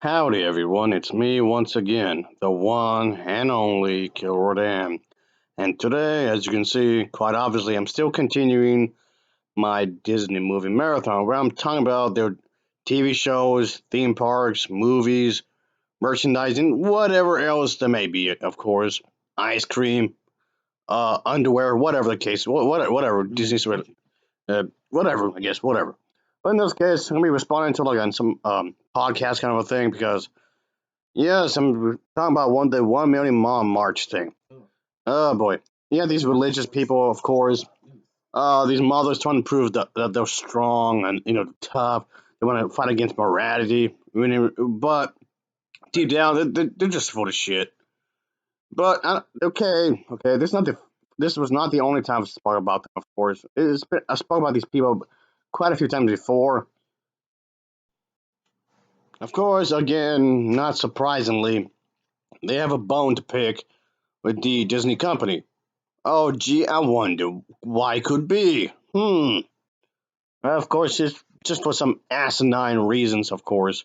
Howdy, everyone. It's me once again, the one and only Kilrodan. And today, as you can see, quite obviously, I'm still continuing my Disney movie marathon where I'm talking about their TV shows, theme parks, movies, merchandising, whatever else there may be, of course. Ice cream, underwear, whatever the case, whatever, Disney sort of, whatever, I guess, whatever. But in this case, I'm going to be responding to like on some podcast kind of a thing because yes, I'm talking about the 1 million mom march thing. Oh boy. Yeah, these religious people, of course. These mothers trying to prove that they're strong and tough. They want to fight against morality. But deep down, they're just full of shit. But okay, this was not the only time I spoke about them. Of course, I spoke about these people quite a few times before. Of course, again, not surprisingly, they have a bone to pick with the Disney company. Oh, gee, I wonder why could be. Of course, it's just for some asinine reasons, of course.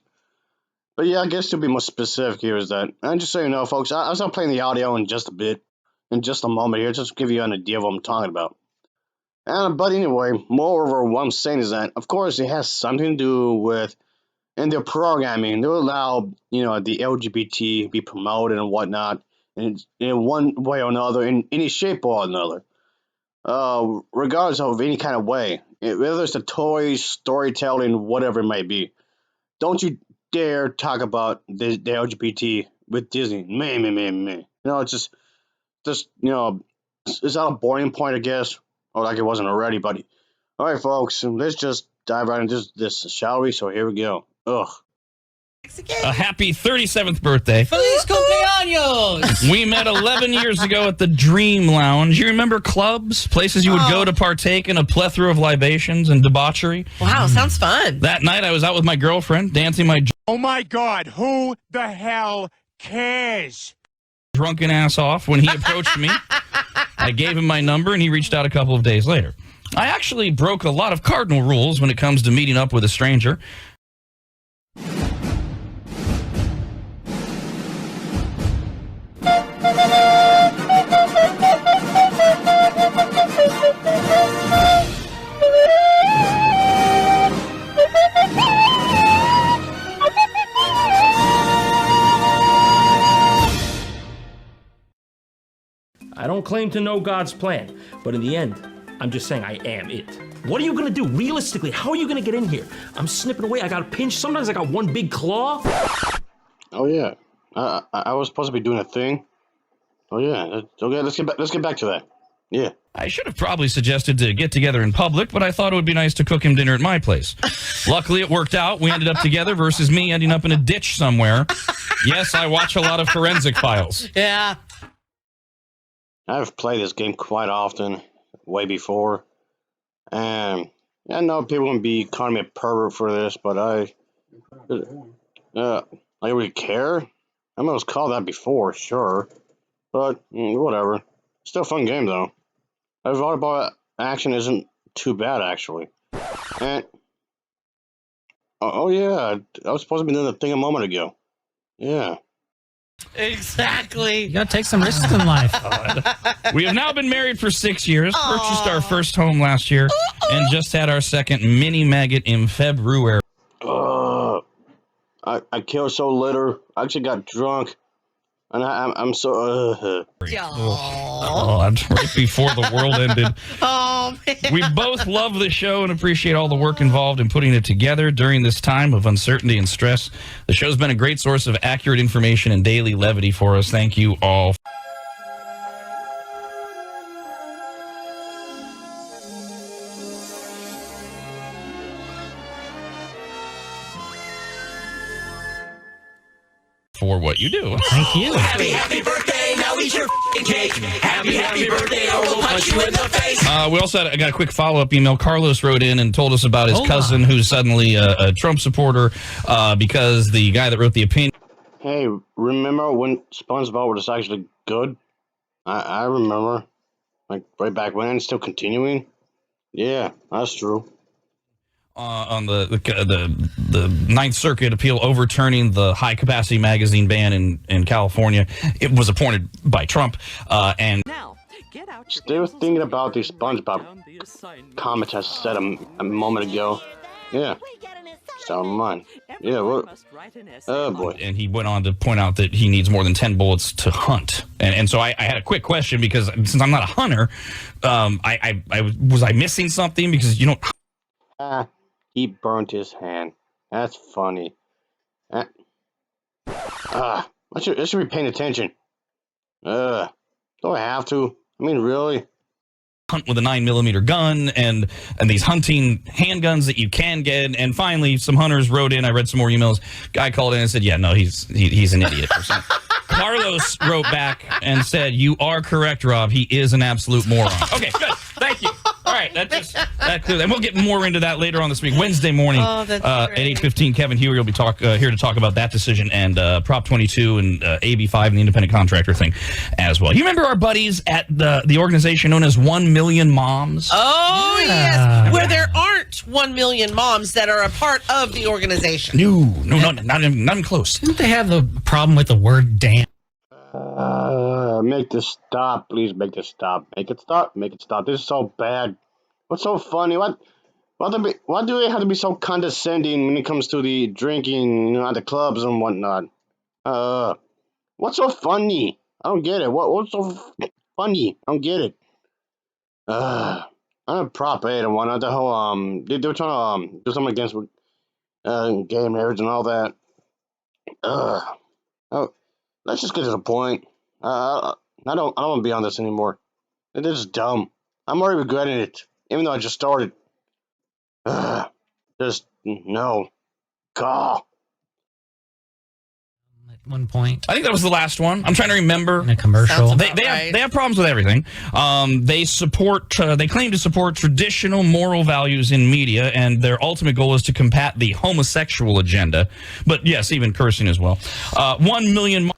But yeah, I guess to be more specific here is that, and just so you know, folks, I'll start playing the audio in just a bit, in just a moment here, just to give you an idea of what I'm talking about. But anyway, moreover, what I'm saying is that, of course, it has something to do with in their programming. They allow, the LGBT be promoted and whatnot, in one way or another, in any shape or another. Regardless of any kind of way, whether it's the toys, storytelling, whatever it might be. Don't you dare talk about the LGBT with Disney. Man. It's just is that a boring point, I guess? Or like it wasn't already, buddy. All right, folks, let's just dive right into this, shall we? So here we go. Ugh. A happy 37th birthday. Feliz cumpleaños! We met 11 years ago at the Dream Lounge. You remember clubs? Places you would go to partake in a plethora of libations and debauchery? Wow, sounds fun. That night, I was out with my girlfriend, dancing my Oh my God, who the hell cares? drunken ass off when he approached me. I gave him my number, and he reached out a couple of days later. I actually broke a lot of cardinal rules when it comes to meeting up with a stranger. I don't claim to know God's plan, but in the end, I'm just saying I am it. What are you gonna do? Realistically, how are you gonna get in here? I'm snipping away, I got a pinch, sometimes I got one big claw. Oh yeah, I was supposed to be doing a thing. Oh yeah, okay. Let's get back to that. Yeah. I should have probably suggested to get together in public, but I thought it would be nice to cook him dinner at my place. Luckily, it worked out. We ended up together versus me ending up in a ditch somewhere. Yes, I watch a lot of forensic files. Yeah. I've played this game quite often, way before, and I know people can be calling me a pervert for this, but I really care. I was called that before, sure, but whatever. Still a fun game though. Volleyball action isn't too bad actually, and oh yeah, I was supposed to be doing the thing a moment ago. Yeah. Exactly. You gotta take some risks in life. We have now been married for 6 years, purchased our first home last year, and just had our second mini maggot in February. I killed so little. I actually got drunk, and I'm so. God, right before the world ended. Oh, man. We both love the show and appreciate all the work involved in putting it together during this time of uncertainty and stress. The show's been a great source of accurate information and daily levity for us. Thank you all. For what you do. Thank you. Happy birthday. Now eat your cake. Happy birthday, or we'll punch you in the face. We also I got a quick follow-up email. Carlos wrote in and told us about his cousin who's suddenly a Trump supporter because the guy that wrote the opinion. Hey, remember when SpongeBob was actually good? I remember. Like, right back when, and still continuing? Yeah, that's true. on the Ninth Circuit appeal overturning the high capacity magazine ban in California. It was appointed by Trump, and Still thinking about the SpongeBob comments I said a moment ago. Yeah, so mine. Yeah, what? Oh boy. and he went on to point out that he needs more than 10 bullets to hunt. And so I had a quick question, because since I'm not a hunter, I was I missing something? Because you know, He burnt his hand. That's funny. I should be paying attention. Do I have to? I mean, really? hunt with a 9mm gun and these hunting handguns that you can get. And finally, some hunters wrote in. I read some more emails. Guy called in and said, "Yeah, no, he's an idiot." Or something. Carlos wrote back and said, "You are correct, Rob. He is an absolute moron." Okay, good. Thank you. All right, that clear. And we'll get more into that later on this week, Wednesday morning at 8:15. Kevin Huey will be here to talk about that decision and Prop 22 and AB 5 and the independent contractor thing as well. You remember our buddies at the organization known as 1 Million Moms? Oh, yes. Where there aren't 1 million moms that are a part of the organization. No, not even close. Didn't they have a problem with the word damn? Make this stop. Please make this stop. Make it stop. Make it stop. This is so bad. What's so funny? Why do they have to be so condescending when it comes to the drinking, at the clubs and whatnot? What's so funny? I don't get it. What's so funny? I don't get it. I'm a Prop 8 and whatnot. The whole, they were trying to, do something against, gay marriage and all that. Let's just get to the point. I don't want to be on this anymore. It is dumb. I'm already regretting it, even though I just started. Just no. God. At one point, I think that was the last one. I'm trying to remember. in a commercial. They have problems with everything. They claim to support traditional moral values in media, and their ultimate goal is to combat the homosexual agenda. But yes, even cursing as well. 1 million.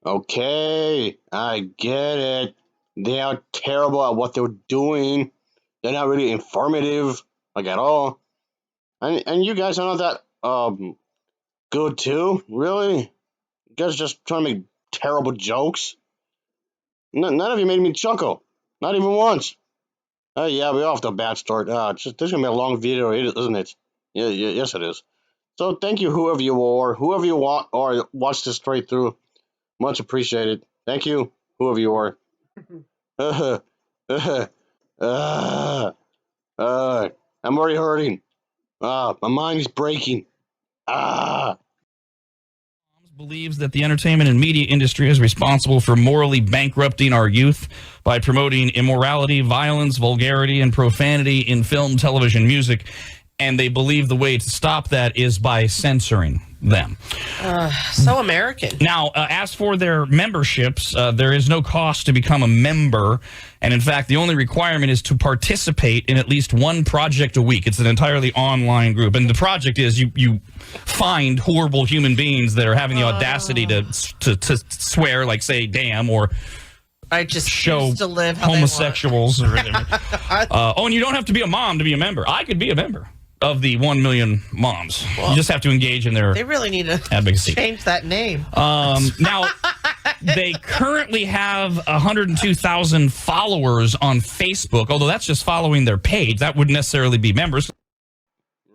Okay, I get it. They are terrible at what they're doing. They're not really informative, like at all. And you guys are not that good too, really? You guys are just trying to make terrible jokes. None of you made me chuckle, not even once. Yeah, we're off to a bad start. This is gonna be a long video, isn't it? Yeah, yes, it is. So thank you, whoever you are, whoever you want or watch this straight through. Much appreciated. Thank you, whoever you are. I'm already hurting. My mind is breaking. Believes that the entertainment and media industry is responsible for morally bankrupting our youth by promoting immorality, violence, vulgarity, and profanity in film, television, music. And they believe the way to stop that is by censoring them. So American. Now, as for their memberships, there is no cost to become a member. And in fact, the only requirement is to participate in at least one project a week. It's an entirely online group. And the project is you find horrible human beings that are having the audacity to swear, like say, damn, or I just show choose to live how homosexuals. And you don't have to be a mom to be a member. I could be a member of the 1 Million Moms. Well, you just have to engage in their They really need to advocacy. Change that name. Now, they currently have 102,000 followers on Facebook, although that's just following their page. That wouldn't necessarily be members.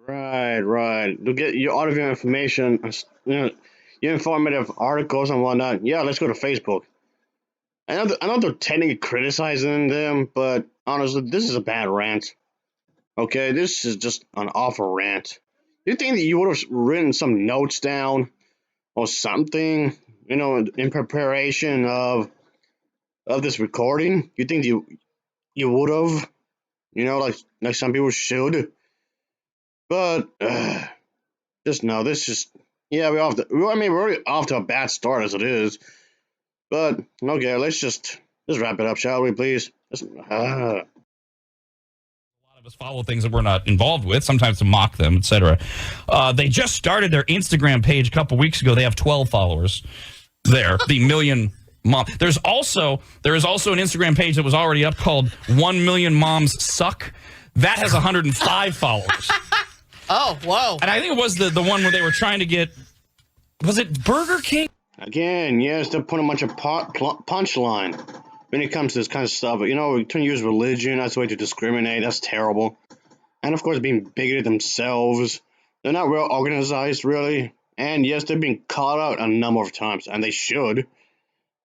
Right. To get all of your information, your informative articles and whatnot. Yeah, let's go to Facebook. I know they're technically criticizing them, but honestly, this is a bad rant. Okay, this is just an awful rant. You think that you would have written some notes down or something, in preparation of this recording? You think you would have, like some people should? But just no. This just we're already off to a bad start as it is. But okay, let's just wrap it up, shall we, please? A lot of us follow things that we're not involved with, sometimes to mock them, etc. They just started their Instagram page a couple weeks ago. They have 12 followers there. The Million Mom. There is also an Instagram page that was already up called 1 Million Moms Suck. That has 105 followers. Oh, whoa. And I think it was the one where they were trying to get, was it Burger King? Again, yes, they're putting a bunch of punchline when it comes to this kind of stuff. You know, trying to use religion as a way to discriminate. That's terrible. And of course, being bigoted themselves. They're not real organized, really. And yes, they're being called out a number of times, and they should.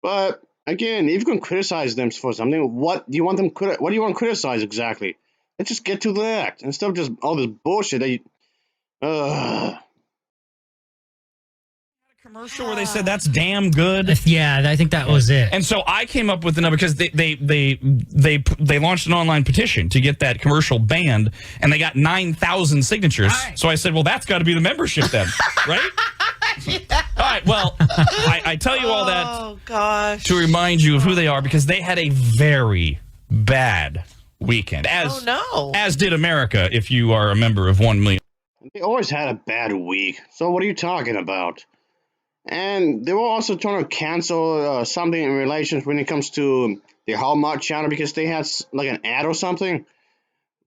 But again, if you can criticize them for something, what do you want them? What do you want to criticize exactly? Let's just get to that instead of just all this bullshit. Commercial where they said that's damn good. Yeah, I think that was it. And so I came up with the number because they launched an online petition to get that commercial banned, and they got 9,000 signatures. Right. So I said, well, that's got to be the membership then, right? All right. Well, I tell you all that gosh. to remind you of who they are because they had a very bad weekend. As did America. If you are a member of 1 million. They always had a bad week. So what are you talking about? And they were also trying to cancel something in relation when it comes to the Hallmark channel because they had like an ad or something,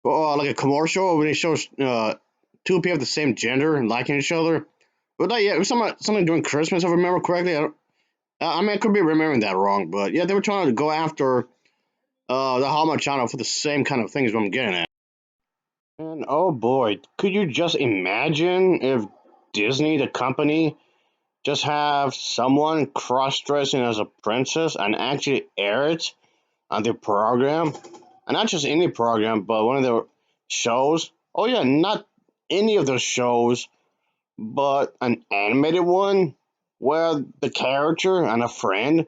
or like a commercial when it shows two people of the same gender and liking each other. But yeah, it was something during Christmas, if I remember correctly. I mean, I could be remembering that wrong, but yeah, they were trying to go after the Hallmark channel for the same kind of thing as what I'm getting at. And oh boy, could you just imagine if Disney, the company, just have someone cross-dressing as a princess and actually air it on their program? And not just any program, but one of their shows. Oh yeah, not any of those shows, but an animated one where the character and a friend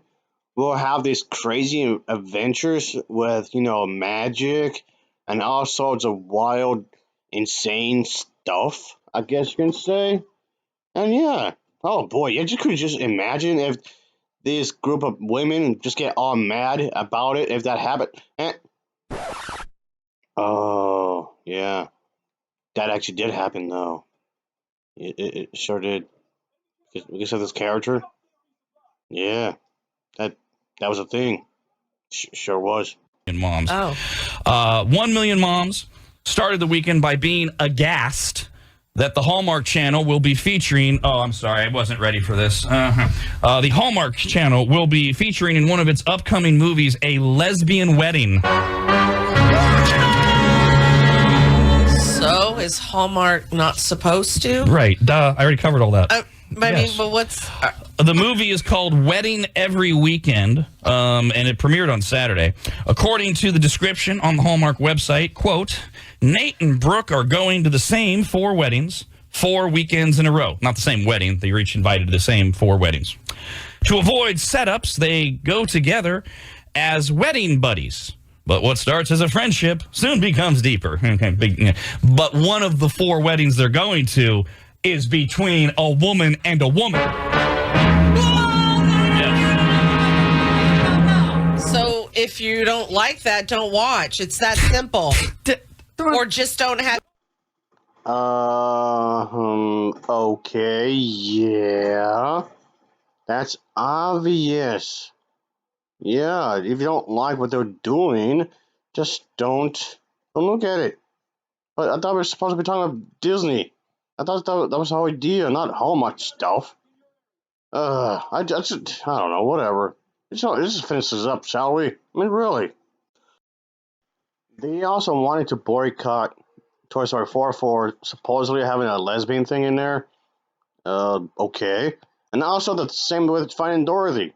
will have these crazy adventures with, magic and all sorts of wild, insane stuff, I guess you can say. And yeah, oh boy, you could just imagine if this group of women just get all mad about it if that happened. Oh, yeah. That actually did happen, though. It sure did. Because of this character. Yeah, that was a thing. Sure was. Moms. Oh. 1 million moms started the weekend by being aghast that the Hallmark Channel will be featuring. Oh, I'm sorry, I wasn't ready for this. The Hallmark Channel will be featuring in one of its upcoming movies a lesbian wedding. So is Hallmark not supposed to? Right. Duh. I already covered all that. I mean, Yes. but what's... The movie is called Wedding Every Weekend, and it premiered on Saturday. According to the description on the Hallmark website, quote, Nate and Brooke are going to the same 4 weddings, 4 weekends in a row. Not the same wedding. They were each invited to the same 4 weddings. To avoid setups, they go together as wedding buddies. But what starts as a friendship soon becomes deeper. But one of the 4 weddings they're going to is between a woman and a woman. So if you don't like that, don't watch. It's that simple. Or just don't have... Okay, yeah. That's obvious. Yeah, if you don't like what they're doing, just don't look at it. But I thought we were supposed to be talking about Disney. I thought that was our idea, not Hallmark stuff. I don't know, whatever. Let's just finish this up, shall we? I mean, really. They also wanted to boycott Toy Story 4 for supposedly having a lesbian thing in there. Okay. And also the same with Finding Dorothy.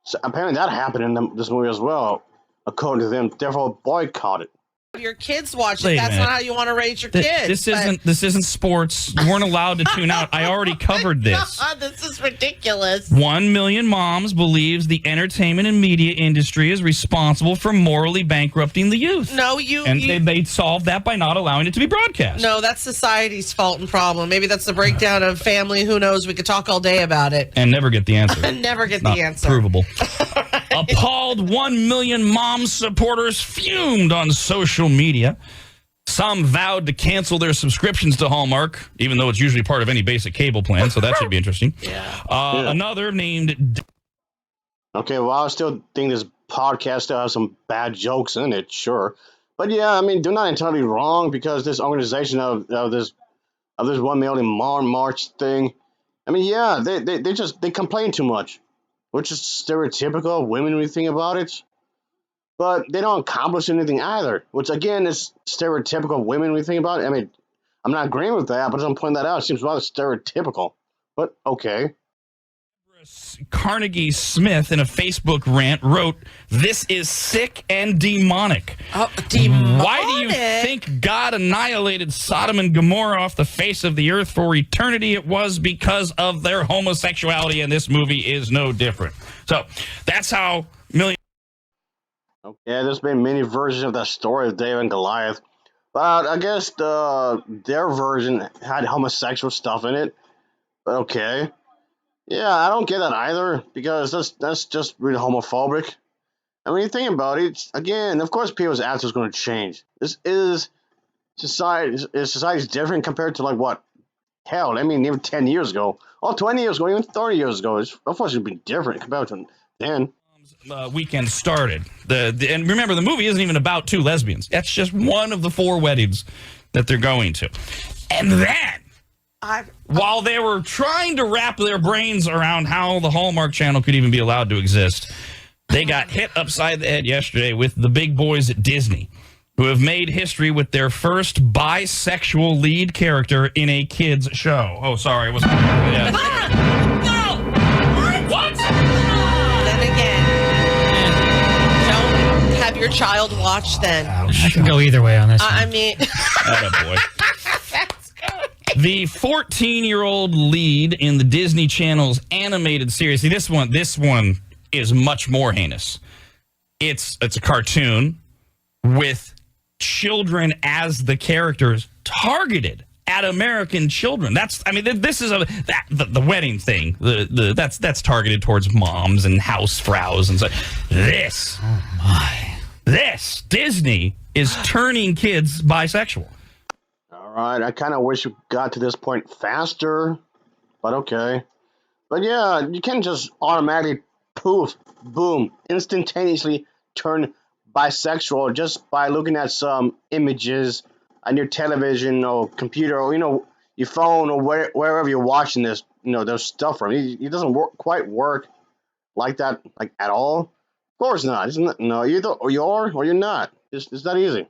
So apparently that happened in this movie as well, according to them. Therefore, boycott it. Your kids watch it. Wait a That's minute. not how you want to raise your kids. This isn't sports. You weren't allowed to tune out. I already covered this. God, this is ridiculous. 1 million moms believes the entertainment and media industry is responsible for morally bankrupting the youth. No, they solved that by not allowing it to be broadcast. No, that's society's fault and problem. Maybe that's the breakdown of family. Who knows? We could talk all day about it. And never get the answer. And never get Not the answer. provable. Appalled 1 million mom supporters fumed on social media. Some vowed to cancel their subscriptions to Hallmark, even though it's usually part of any basic cable plan, so that should be interesting. Yeah. Another named... Okay, well, I still think this podcast still has some bad jokes in it, sure. But yeah, I mean, they're not entirely wrong because this organization of this of this 1 million March thing. I mean, yeah, they complain too much, which is stereotypical of women when you think about it. But they don't accomplish anything either, which again is stereotypical of women when you think about it. I mean, I'm not agreeing with that, but I'm pointing that out. It seems rather stereotypical. But okay. Carnegie Smith in a Facebook rant wrote, "This is sick and demonic. Oh, demonic. Why do you think God annihilated Sodom and Gomorrah off the face of the earth for eternity? It was because of their homosexuality, and this movie is no different." So that's how millions. Okay, there's been many versions of that story of David and Goliath, but I guess their version had homosexual stuff in it. But okay. Yeah, I don't get that either because that's just really homophobic. And when you think about it, again, of course, people's attitudes going to change. This is society. Society's different compared to like what? Hell, I mean, even 10 years ago, or 20 years ago, even 30 years ago. Of course, it'd be different compared to then. Weekend started. And remember, the movie isn't even about two lesbians. That's just one of the 4 weddings that they're going to. And then, while they were trying to wrap their brains around how the Hallmark Channel could even be allowed to exist, they got hit upside the head yesterday with the big boys at Disney, who have made history with their first bisexual lead character in a kids' show. Oh, sorry. It wasn't. Yeah. No! What? Then again, don't have your child watch then. I can go either way on this. I mean, Attaboy. The 14-year-old lead in the Disney Channel's animated series. See, this one is much more heinous. It's a cartoon with children as the characters targeted at American children. This is the wedding thing. That's targeted towards moms and housefraus and such. This Disney is turning kids bisexual. All right, I kind of wish we got to this point faster, but okay. But yeah, you can't just automatically poof, boom, instantaneously turn bisexual just by looking at some images on your television or computer or your phone or wherever you're watching this. There's stuff from it doesn't quite work like that, like at all. Of course not. No, either or you are or you're not. It's that easy.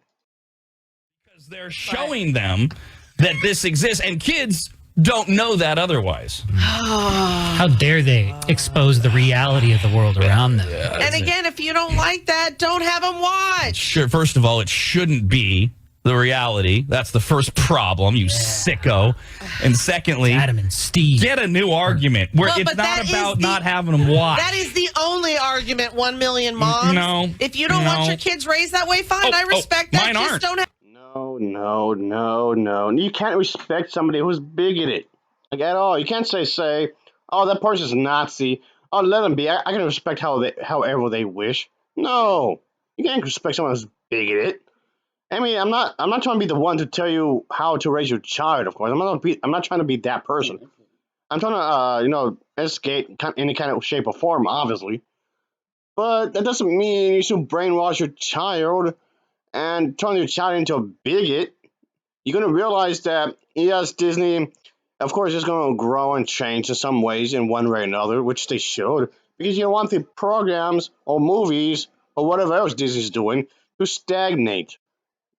Because they're showing them that this exists, and kids don't know that otherwise. How dare they expose the reality of the world around them? and again, if you don't like that, don't have them watch. Sure. First of all, it shouldn't be the reality. That's the first problem, you sicko. And secondly, Adam and Steve. get a new argument where Well, it's but not that about is the- not having them watch. That is the only argument. 1 million moms. No, If you don't no. want your kids raised that way, fine. I respect that. mine Just aren't. don't have. No. You can't respect somebody who's bigoted. Like at all. You can't say, oh, that person's a Nazi. Oh, let them be. I can respect however they wish. No. You can't respect someone who's bigoted. I mean, I'm not trying to be the one to tell you how to raise your child, of course. I'm not trying to be that person. I'm trying to escape any kind of shape or form, obviously. But that doesn't mean you should brainwash your child and turn your child into a bigot. You're going to realize that, yes, Disney, of course, is going to grow and change in some ways in one way or another, which they should, because you don't want the programs or movies or whatever else Disney's doing to stagnate.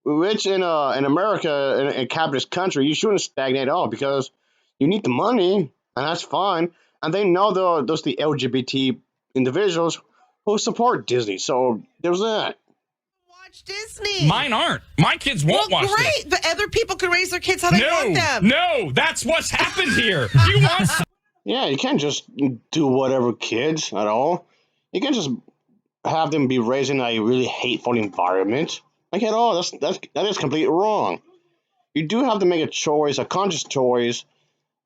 Which in America, in a capitalist country, you shouldn't stagnate at all because you need the money, and that's fine. And they know those the LGBT individuals who support Disney. So there's that. Watch Disney. Mine aren't. My kids won't watch great. this. But other people can raise their kids how they want them. No, that's what's happened here. You want Yeah, you can't just do whatever kids at all. You can't just have them be raised in a really hateful environment. Like at all. That is completely wrong. You do have to make a conscious choice,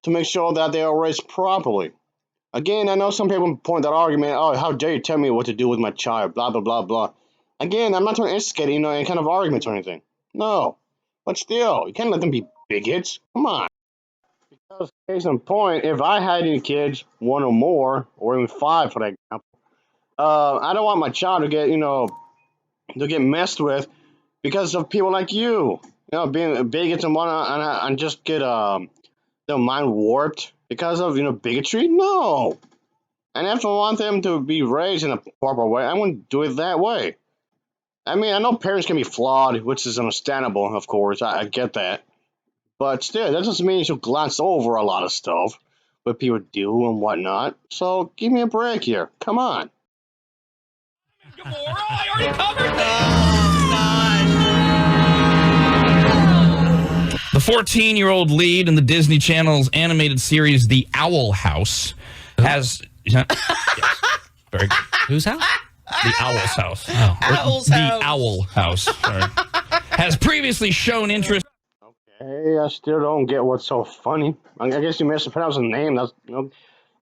to make sure that they are raised properly. Again, I know some people point that argument, oh, how dare you tell me what to do with my child, blah, blah, blah, blah. Again, I'm not trying to instigate, any kind of arguments or anything. No. But still, you can't let them be bigots. Come on. Because, case in point, if I had any kids, 1 or more, or even 5 for that example, I don't want my child to get, to get messed with because of people like you. being bigots and whatnot, and just get their mind warped because of bigotry. No, and if I want them to be raised in a proper way, I wouldn't do it that way. I mean, I know parents can be flawed, which is understandable, of course. I get that. But still, that doesn't mean you should glance over a lot of stuff, what people do and whatnot. So give me a break here. Come on. Gamora, I already covered that. The 14-year-old lead in the Disney Channel's animated series The Owl House has... Yes, very good. Whose house? The Owl's House. Oh. Owl's the house. Owl House. Sorry. Has previously shown interest. Hey, I still don't get what's so funny. I guess you mispronounced the name.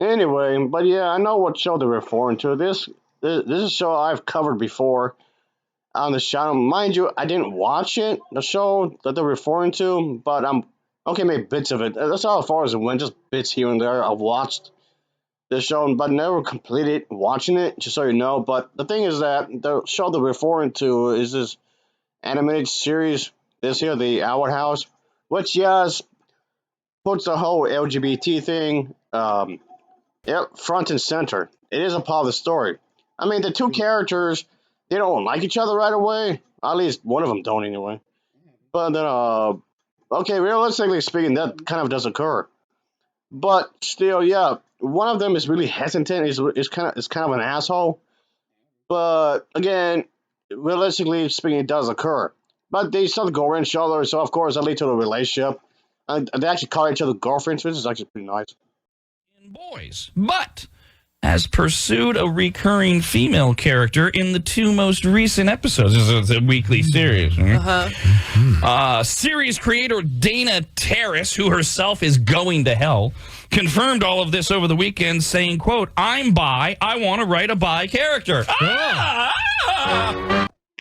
Anyway, but yeah, I know what show they're referring to. This is a show I've covered before on the channel. Mind you, I didn't watch it, the show that they're referring to, but made bits of it. That's all as far as it went, just bits here and there. I've watched the show, but never completed watching it, just so you know. But the thing is that the show they're referring to is this animated series, this here, The Owl House, which, yes, puts the whole LGBT thing front and center. It is a part of the story. I mean, the two characters, they don't like each other right away. At least one of them don't, anyway. But then, realistically speaking, that kind of does occur. But still, yeah, one of them is really hesitant. Is kind of an asshole. But again, realistically speaking, it does occur. But they still go around each other, so of course that leads to a relationship. And they actually call each other girlfriends, which is actually pretty nice. Boys, but has pursued a recurring female character in the two most recent episodes. This is a weekly series. Series creator Dana Terrace, who herself is going to hell, confirmed all of this over the weekend, saying, quote, "I'm bi. I want to write a bi character."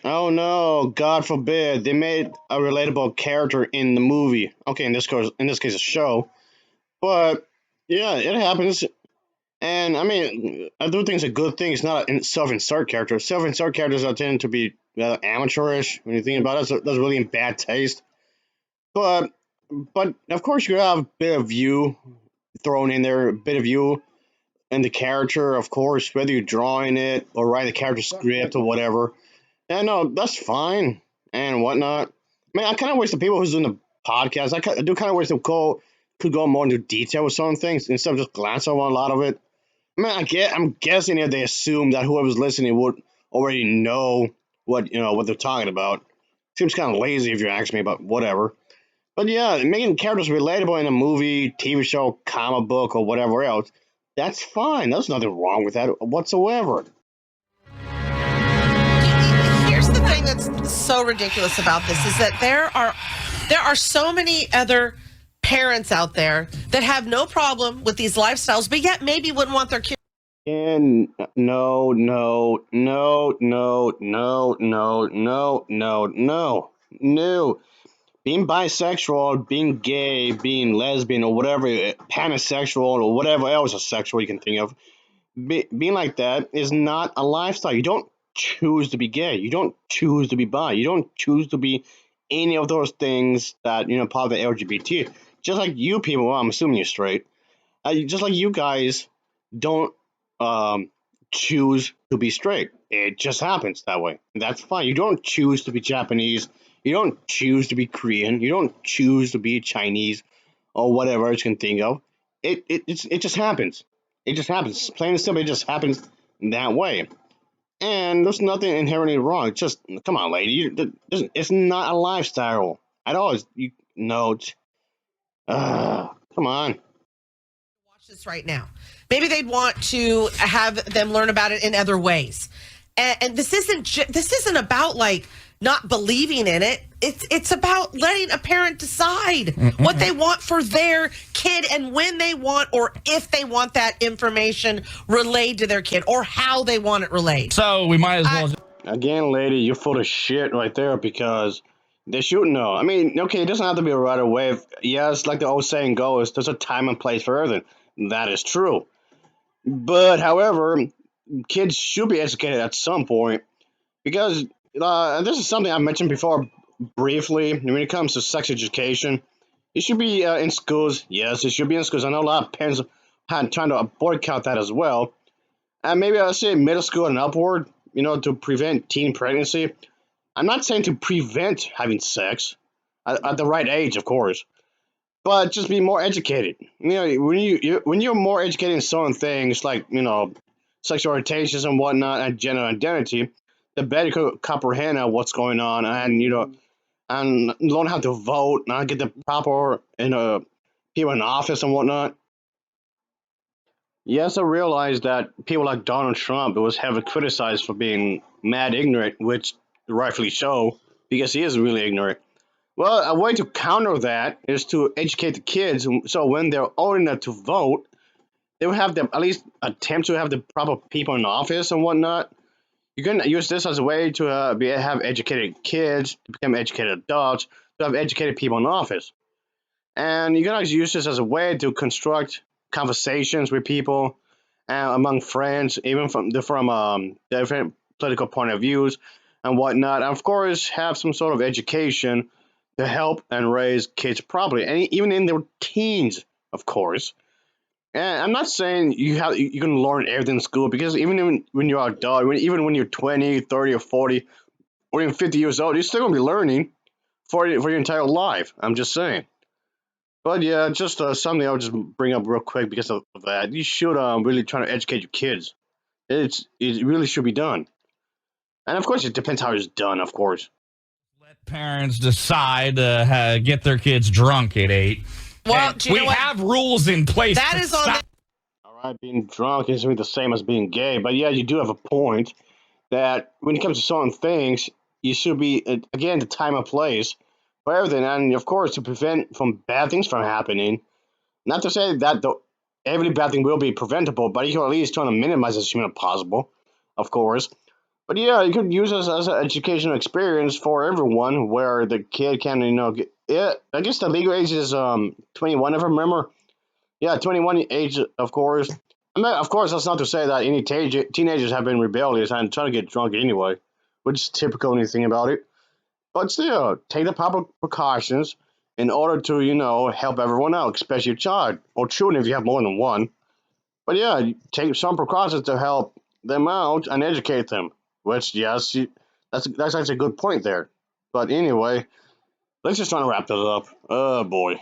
Oh no, God forbid. They made a relatable character in the movie. Okay, in this case a show. But yeah, it happens. And I mean, I do think it's a good thing. It's not a self-insert character. Self-insert characters are tend to be rather amateurish when you think about it. That's really in bad taste. But of course you have a bit of you thrown in there, a bit of you in the character, of course, whether you're drawing it or write a character script or whatever. Yeah, no, that's fine and whatnot. I mean, I kind of wish the people who's doing the podcast, I do kind of wish they could go more into detail with some things instead of just glance over a lot of it. I mean, I'm guessing if they assume that whoever's listening would already know what they're talking about. Seems kind of lazy if you ask me, but whatever. But yeah, making characters relatable in a movie, TV show, comic book, or whatever else, that's fine. There's nothing wrong with that whatsoever. Here's the thing that's so ridiculous about this is that there are so many other parents out there that have no problem with these lifestyles, but yet maybe wouldn't want their kids. And no. Being bisexual, being gay, being lesbian, or whatever, pansexual, or whatever else is sexual you can think of, being like that is not a lifestyle. You don't choose to be gay. You don't choose to be bi. You don't choose to be any of those things that, part of the LGBT. Just like you people, well, I'm assuming you're straight, just like you guys don't choose to be straight. It just happens that way. That's fine. You don't choose to be Japanese. You don't choose to be Korean. You don't choose to be Chinese or whatever you can think of. It just happens. It just happens. Plain and simple, it just happens that way. And there's nothing inherently wrong. It's just, come on, lady. It's not a lifestyle at all. Come on. Watch this right now. Maybe they'd want to have them learn about it in other ways. And this isn't about like not believing in it. It's about letting a parent decide what they want for their kid and when they want or if they want that information relayed to their kid or how they want it relayed. So we might as well. Again, lady, you're full of shit right there because they shouldn't know. I mean, okay, it doesn't have to be right away. Yes, like the old saying goes, there's a time and place for everything. That is true. But, however, kids should be educated at some point because this is something I mentioned before briefly, when it comes to sex education, it should be in schools. Yes, it should be in schools. I know a lot of parents are trying to boycott that as well. And maybe I'll say middle school and upward, to prevent teen pregnancy. I'm not saying to prevent having sex at the right age, of course, but just be more educated. When you're more educated in certain things like sexual orientations and whatnot and gender identity, the better you could comprehend what's going on and and learn how to vote and get the proper people in office and whatnot. Yes, I realize that people like Donald Trump was heavily criticized for being mad ignorant, which rightfully so, because he is really ignorant. Well, a way to counter that is to educate the kids, so when they're old enough to vote, they will have them at least attempt to have the proper people in office and whatnot. You can use this as a way to have educated kids, to become educated adults, to have educated people in office. And you can also use this as a way to construct conversations with people among friends, even from different political point of views and whatnot. And of course, have some sort of education to help and raise kids properly, and even in their teens, of course. And I'm not saying you can learn everything in school because when you're adult, even when you're 20, 30, or 40, or even 50 years old, you're still gonna be learning for your entire life. I'm just saying. But yeah, just something I'll just bring up real quick because of that. You should really try to educate your kids. It really should be done, and of course it depends how it's done. Of course. Let parents decide to get their kids drunk at 8. Well, And do you we know what? have rules in place. That to is on stop- All right, being drunk isn't the same as being gay, but yeah, you do have a point that when it comes to certain things, you should be again the time and place for everything, and of course to prevent from bad things from happening. Not to say that every bad thing will be preventable, but you can at least try to minimize as much as possible, of course. But yeah, you could use this as an educational experience for everyone, where the kid can, get, yeah. I guess the legal age is 21, if I remember. Yeah, 21 age, of course. I mean, of course, that's not to say that any teenagers have been rebellious and trying to get drunk anyway, which is typical anything about it. But still, take the proper precautions in order to, help everyone out, especially your child or children if you have more than one. But yeah, you take some precautions to help them out and educate them. Which, yes, that's actually a good point there. But anyway, let's just try to wrap this up. Oh boy.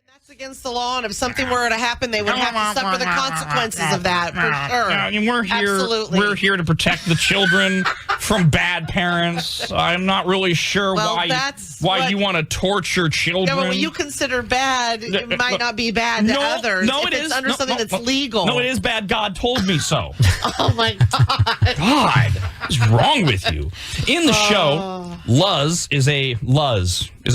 That's against the law, and if something were to happen, they would have to suffer the consequences of that for sure. I mean, we're here. Absolutely. We're here to protect the children from bad parents. I'm not really sure Well, why that's why what- you want to torture children. Yeah, but what you consider bad, it might not be bad to others. No, if it it's is under No, something no, that's legal. No, it is bad. God told me so. Oh my god. God, what's wrong with you? In the show, Luz is a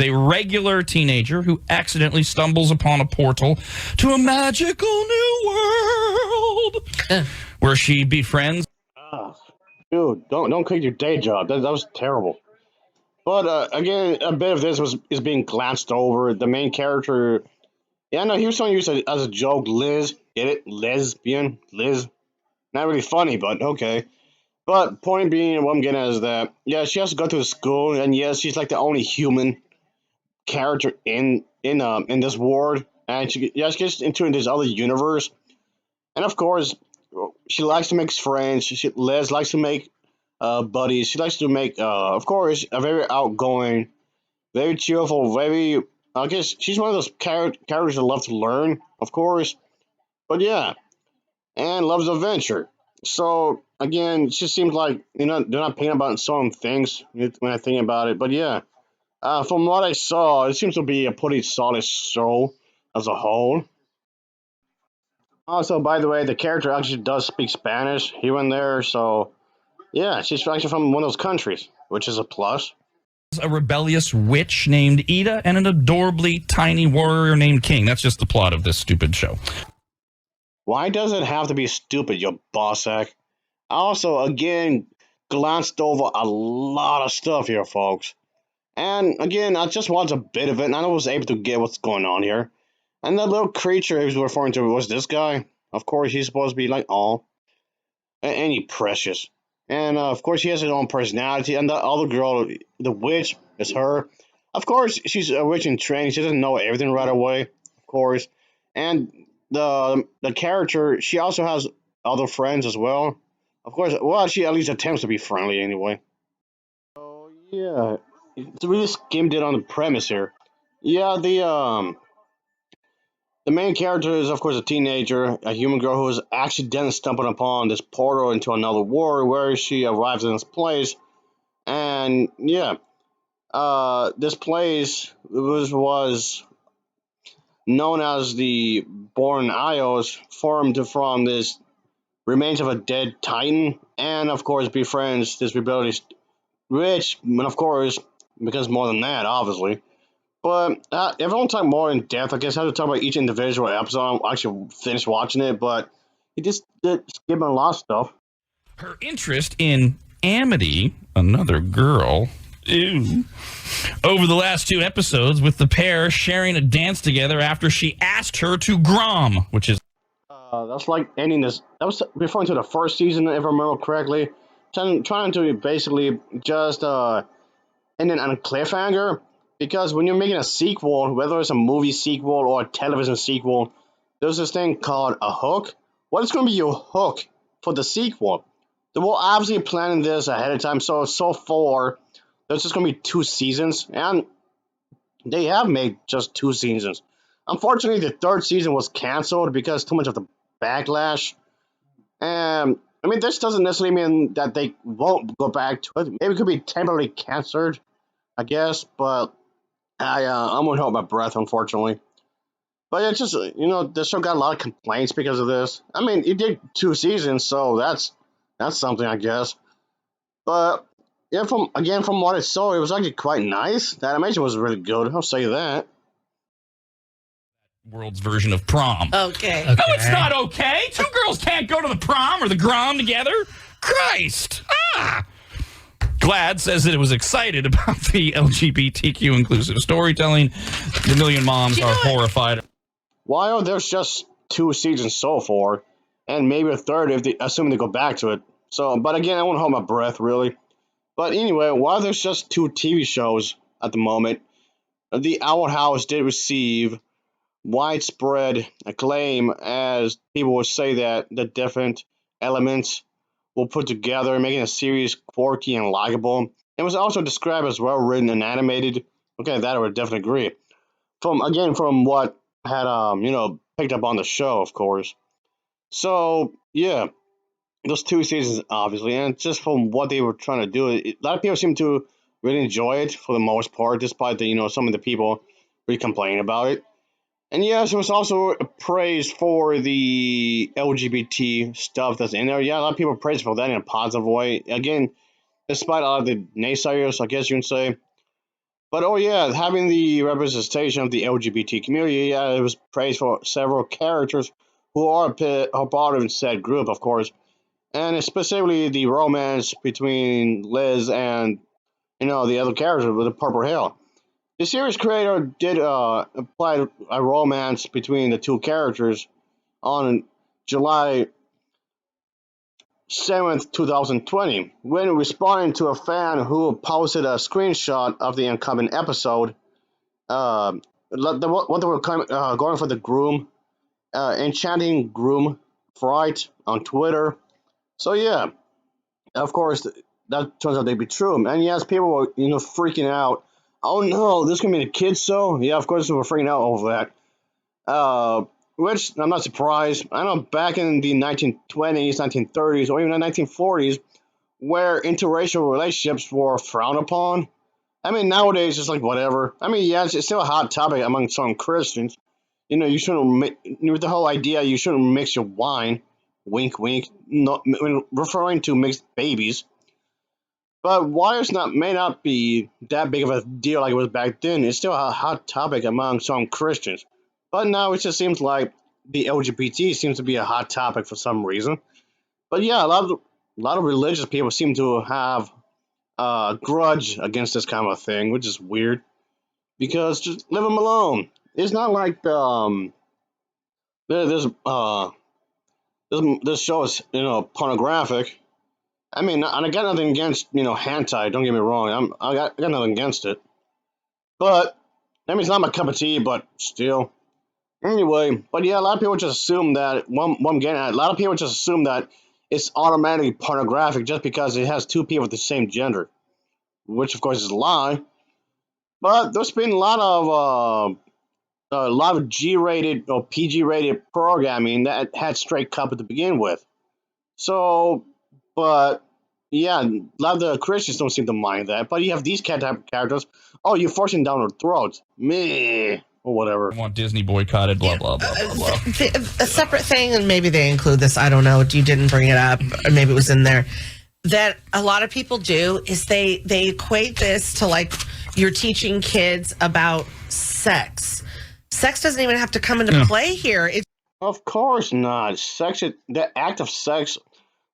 regular teenager who accidentally stumbles upon a portal to a magical new world where she befriends. Ah, dude, don't quit your day job. That was terrible. But again, a bit of this is being glanced over. The main character, yeah, no, he was trying to use it as a joke. Liz, get it? Lesbian, Liz. Not really funny, but okay. But point being, what I'm getting at is that yeah, she has to go to school, and yes, she's like the only human character in this world, and she gets into this other universe, and of course, she likes to make friends. Liz likes to make buddies. She likes to make, of course, a very outgoing, very cheerful, very. I guess she's one of those characters that love to learn, of course. But yeah, and loves adventure. So again, it just seems like they're not paying about certain things when I think about it. But yeah, from what I saw, it seems to be a pretty solid show as a whole. Also, by the way, the character actually does speak Spanish here and there, so yeah, she's actually from one of those countries, which is a plus. A rebellious witch named Ida and an adorably tiny warrior named King. That's just the plot of this stupid show. Why does it have to be stupid, you bossack? I also, again, glanced over a lot of stuff here, folks. And again, I just watched a bit of it, and I was able to get what's going on here. And the little creature he was referring to was this guy. Of course, he's supposed to be like, oh, ain't he precious? And of course, he has his own personality. And the other girl, the witch, is her. Of course, she's a witch in training. She doesn't know everything right away, of course. And the character, she also has other friends as well. Of course, well, she at least attempts to be friendly anyway. So yeah, it's really skimmed it on the premise here. Yeah, the main character is, of course, a teenager, a human girl who is accidentally stumbling upon this portal into another world where she arrives in this place. And yeah, this place was known as the Born Isles, formed from this remains of a dead titan, and of course befriends this rebellious witch, and of course becomes more than that, obviously. But if I want to talk more in depth, I guess I have to talk about each individual episode. I actually finished watching it, but he just did skip on a lot of stuff. Her interest in Amity, another girl, ew, over the last 2 episodes, with the pair sharing a dance together after she asked her to grom, which is That's like ending this. That was referring to the first season, if I remember correctly. Trying to basically just end it on a cliffhanger. Because when you're making a sequel, whether it's a movie sequel or a television sequel, there's this thing called a hook. What is going to be your hook for the sequel? They were obviously planning this ahead of time, so far there's just going to be 2 seasons, and they have made just 2 seasons. Unfortunately, the 3rd season was canceled because too much of the backlash. And I mean, this doesn't necessarily mean that they won't go back to it. Maybe it could be temporarily canceled, I guess. But I'm gonna hold my breath, unfortunately. But it's just the show got a lot of complaints because of this. I mean, it did 2 seasons, so that's something, I guess. But yeah, from what I saw, it was actually quite nice. The animation was really good. I'll say that. world's version of prom. Okay. No, it's not okay. 2 girls can't go to the prom or the grom together. Christ. Glad says that it was excited about the LGBTQ inclusive storytelling. The Million Moms are horrified. While there's just 2 seasons so far, and maybe a third if assuming they go back to it. So, but again, I won't hold my breath really. But anyway, while there's just 2 TV shows at the moment, the Owl House did receive widespread acclaim as people would say that the different elements were put together, making a series quirky and likable. It was also described as well written and animated. Okay, that I would definitely agree. From what had picked up on the show, of course. So yeah, those 2 seasons obviously, and just from what they were trying to do, a lot of people seem to really enjoy it for the most part, despite the some of the people really complaining about it. And yes, it was also praised for the LGBT stuff that's in there. Yeah, a lot of people praise for that in a positive way. Again, despite a lot of the naysayers, I guess you can say. But oh yeah, having the representation of the LGBT community, yeah, it was praised for several characters who are part of said group, of course, and specifically the romance between Liz and the other character with the purple hair. The series creator did apply a romance between the 2 characters on July 7th, 2020, when responding to a fan who posted a screenshot of the incoming episode. What they were going for the groom, enchanting groom fright on Twitter. So yeah, of course, that turns out to be true. And yes, people were freaking out. Oh no, this can be the kids show. Yeah, of course they were freaking out over that. Which I'm not surprised. I know back in the 1920s, 1930s, or even the 1940s, where interracial relationships were frowned upon. I mean, nowadays it's like whatever. I mean, yeah, it's still a hot topic among some Christians. You shouldn't with the whole idea you shouldn't mix your wine. Wink, wink. Not referring to mixed babies. But while it's not may not be that big of a deal like it was back then, it's still a hot topic among some Christians. But now it just seems like the LGBT seems to be a hot topic for some reason. But yeah, a lot of religious people seem to have a grudge against this kind of thing, which is weird because just leave them alone. It's not like this show is pornographic. I mean, and I got nothing against hentai. Don't get me wrong. I got nothing against it, but I mean it's not my cup of tea. But still, anyway. But yeah, a lot of people just assume that one I'm getting at. A lot of people just assume that it's automatically pornographic just because it has two people with the same gender, which of course is a lie. But there's been a lot of G-rated or PG-rated programming that had straight couple to begin with. So, but yeah, a lot of the Christians don't seem to mind that. But you have these type of characters. Oh, you're forcing down their throats, me or whatever. I want Disney boycotted. Blah blah blah blah blah. A separate thing, and maybe they include this. I don't know. You didn't bring it up, or maybe it was in there. That a lot of people do is they equate this to like you're teaching kids about sex. Sex doesn't even have to come into play here. It's Of course not. The act of sex,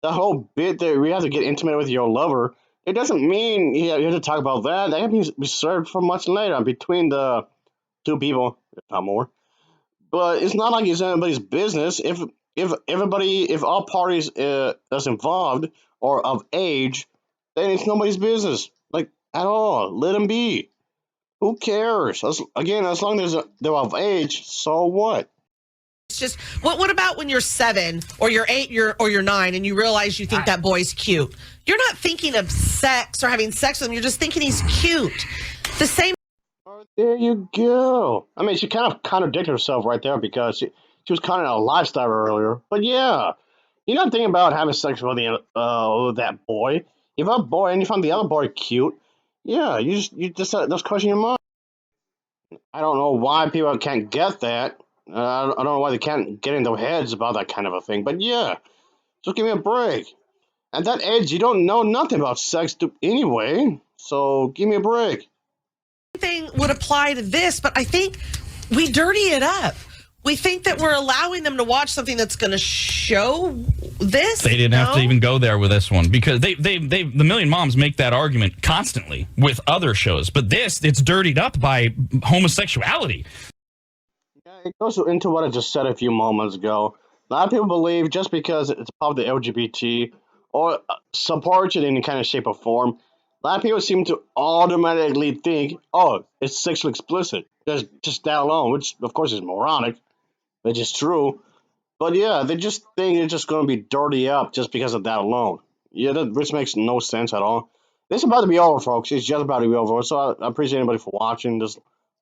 the whole bit that we have to get intimate with your lover. It doesn't mean you have to talk about that. That can be reserved for much later between the two people, if not more. But it's not like it's anybody's business. If all parties that's involved are of age, then it's nobody's business. Like at all. Let them be. Who cares? As long as they're of age, so what? just what about when you're 7 or you're 8 or you're 9 and you realize you think that boy's cute? You're not thinking of sex or having sex with him. You're just thinking he's cute. The same. There you go. I mean, she kind of contradicted herself right there because she was calling it a lifestyle earlier. But yeah, you're not thinking about having sex with that boy. If a boy and you find the other boy cute, yeah, you just that's crossing your mind. I don't know why people can't get that. I don't know why they can't get in their heads about that kind of a thing. But yeah, just give me a break. At that age, you don't know nothing about anyway. So give me a break. Thing would apply to this, but I think we dirty it up. We think that we're allowing them to watch something that's going to show this. They didn't have to even go there with this one because the Million Moms make that argument constantly with other shows, but it's dirtied up by homosexuality. Yeah, it goes into what I just said a few moments ago. A lot of people believe just because it's part of the LGBT or supports it in any kind of shape or form, a lot of people seem to automatically think, oh, it's sexually explicit. Just that alone, which of course is moronic, which is true. But yeah, they just think it's just going to be dirty up just because of that alone. Yeah, which makes no sense at all. This is about to be over, folks. It's just about to be over. So I appreciate anybody for watching this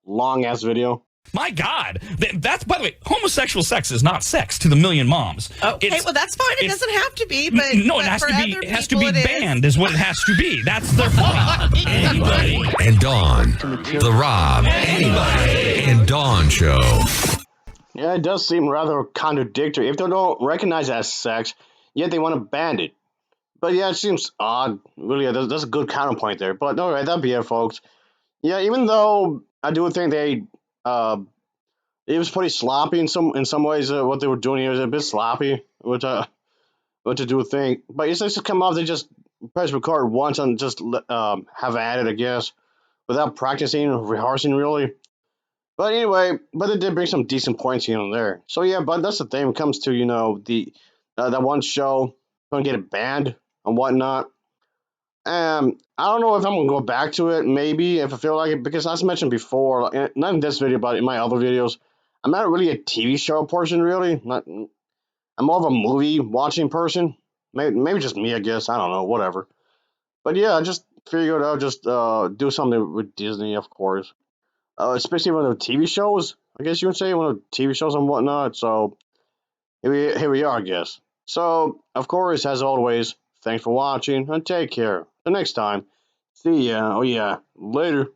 long ass video. My God, that's, by the way, homosexual sex is not sex to the Million Moms. Okay, well that's fine. It doesn't have to be, but no, but it has for to be. other It has to people, be banned, is what it has to be. That's their point. Anybody and Dawn. The Rob, Anybody and Dawn Show. Yeah, it does seem rather contradictory. If they don't recognize it as sex, yet they want to ban it. But yeah, it seems odd. Really, that's a good counterpoint there. But all right, that'd be it, folks. Yeah, even though I do think uh, it was pretty sloppy in some ways. What they were doing here is a bit sloppy, which I do think. But it's just come off. They just press record once and just have at it, I guess, without practicing or rehearsing really. But anyway, but it did bring some decent points here and there. So yeah, but that's the thing. When it comes to the that one show gonna get it banned and whatnot. I don't know if I'm gonna go back to it. Maybe if I feel like it, because as mentioned before, not in this video, but in my other videos, I'm not really a TV show person. Really, not. I'm more of a movie watching person. Maybe just me, I guess. I don't know. Whatever. But yeah, I just figured I'll just do something with Disney, of course. Especially when the TV shows. I guess you would say one of the TV shows and whatnot. So here we are, I guess. So of course, as always, thanks for watching and take care. Till next time. See ya. Oh yeah. Later.